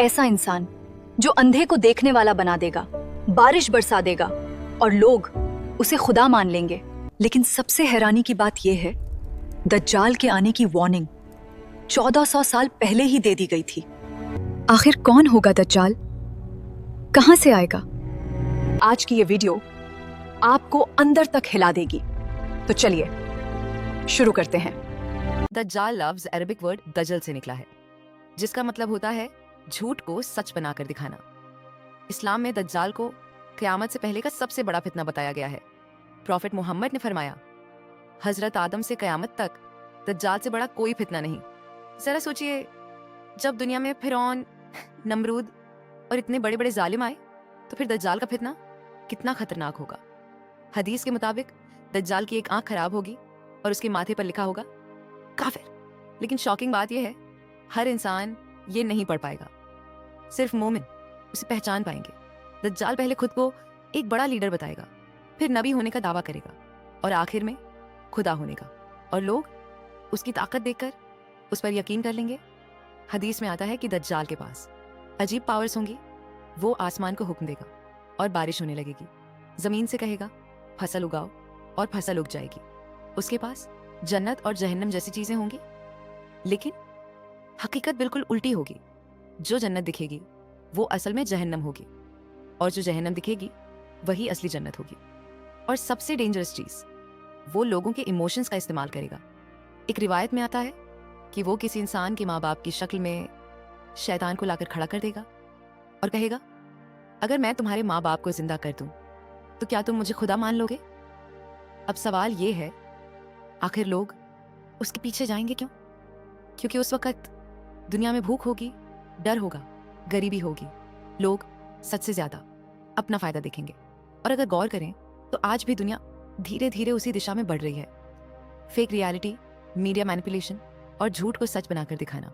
ऐसा इंसान जो अंधे को देखने वाला बना देगा, बारिश बरसा देगा और लोग उसे खुदा मान लेंगे। लेकिन सबसे हैरानी की बात यह है, दज्जाल के आने की वार्निंग 1400 साल पहले ही दे दी गई थी। आखिर कौन होगा दज्जाल? कहां से आएगा? आज की ये वीडियो आपको अंदर तक हिला देगी। तो चलिए शुरू करते हैं। दज्जाल लफ्ज अरबिक वर्ड दजल से निकला है, जिसका मतलब होता है झूठ को सच बनाकर दिखाना। इस्लाम में दज्जाल को क़यामत से पहले का सबसे बड़ा फितना बताया गया है। प्रॉफेट मोहम्मद ने फरमाया, हजरत आदम से क़यामत तक दज्जाल से बड़ा कोई फितना नहीं। जरा सोचिए, जब दुनिया में फिरौन, नमरूद और इतने बड़े बड़े जालिम आए, तो फिर दज्जाल का फितना कितना खतरनाक होगा। हदीस के मुताबिक दज्जाल की एक आंख खराब होगी और उसके माथे पर लिखा होगा काफिर। लेकिन शॉकिंग बात यह है, हर इंसान ये नहीं पढ़ पाएगा, सिर्फ मोमिन उसे पहचान पाएंगे। दज्जाल पहले खुद को एक बड़ा लीडर बताएगा, फिर नबी होने का दावा करेगा और आखिर में खुदा होने का, और लोग उसकी ताकत देखकर उस पर यकीन कर लेंगे। हदीस में आता है कि दज्जाल के पास अजीब पावर्स होंगी। वो आसमान को हुक्म देगा और बारिश होने लगेगी, जमीन से कहेगा फसल उगाओ और फसल उग जाएगी। उसके पास जन्नत और जहन्नम जैसी चीजें होंगी, लेकिन हकीकत बिल्कुल उल्टी होगी। जो जन्नत दिखेगी वो असल में जहन्नम होगी, और जो जहन्नम दिखेगी वही असली जन्नत होगी। और सबसे डेंजरस चीज, वो लोगों के इमोशंस का इस्तेमाल करेगा। एक रिवायत में आता है कि वो किसी इंसान के माँ बाप की शक्ल में शैतान को लाकर खड़ा कर देगा और कहेगा, अगर मैं तुम्हारे माँ बाप को जिंदा कर दूं तो क्या तुम मुझे खुदा मान लोगे? अब सवाल ये है, आखिर लोग उसके पीछे जाएंगे क्यों? क्योंकि उस वक्त दुनिया में भूख होगी, डर होगा, गरीबी होगी। लोग सच से ज्यादा अपना फायदा देखेंगे। और अगर गौर करें तो आज भी दुनिया धीरे धीरे उसी दिशा में बढ़ रही है। फेक रियलिटी, मीडिया मैनिपुलेशन और झूठ को सच बनाकर दिखाना।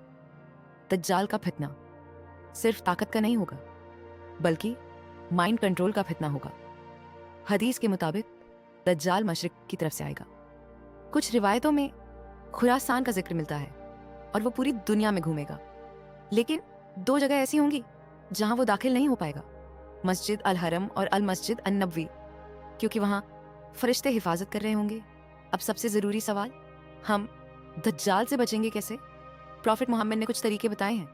दज्जाल का फितना सिर्फ ताकत का नहीं होगा, बल्कि माइंड कंट्रोल का फितना होगा। हदीस के मुताबिक दज्जाल मशरिक की तरफ से आएगा। कुछ रिवायतों में खुरासान का जिक्र मिलता है और वो पूरी दुनिया में घूमेगा। लेकिन दो जगह ऐसी होंगी जहां वो दाखिल नहीं हो पाएगा, मस्जिद अल हरम और अल मस्जिद अन नबवी, क्योंकि वहां फरिश्ते हिफाजत कर रहे होंगे। अब सबसे जरूरी सवाल, हम दज्जाल से बचेंगे कैसे? प्रॉफेट मोहम्मद ने कुछ तरीके बताए हैं।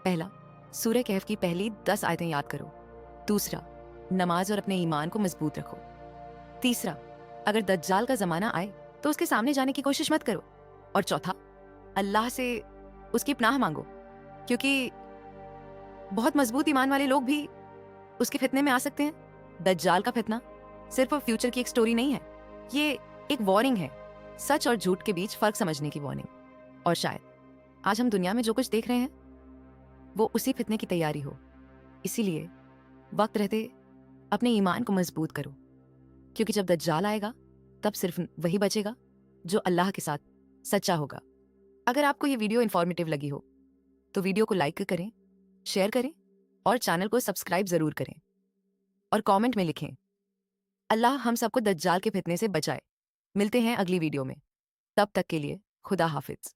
पहला, सूरह कहफ की पहली 10 आयतें याद करो। दूसरा, नमाज और अपने ईमान को मजबूत रखो। तीसरा, अगर दज्जाल का जमाना आए तो उसके सामने जाने की कोशिश मत करो। और चौथा, अल्लाह से उसकी पनाह मांगो, क्योंकि बहुत मजबूत ईमान वाले लोग भी उसके फितने में आ सकते हैं। दज्जाल का फितना सिर्फ फ्यूचर की एक स्टोरी नहीं है, ये एक वार्निंग है, सच और झूठ के बीच फर्क समझने की वार्निंग। और शायद आज हम दुनिया में जो कुछ देख रहे हैं वो उसी फितने की तैयारी हो। इसीलिए वक्त रहते अपने ईमान को मजबूत करो, क्योंकि जब दज्जाल आएगा तब सिर्फ वही बचेगा जो अल्लाह के साथ सच्चा होगा। अगर आपको ये वीडियो इंफॉर्मेटिव लगी हो तो वीडियो को लाइक करें, शेयर करें और चैनल को सब्सक्राइब जरूर करें। और कमेंट में लिखें, अल्लाह हम सबको दज्जाल के फितने से बचाए। मिलते हैं अगली वीडियो में, तब तक के लिए खुदा हाफिज।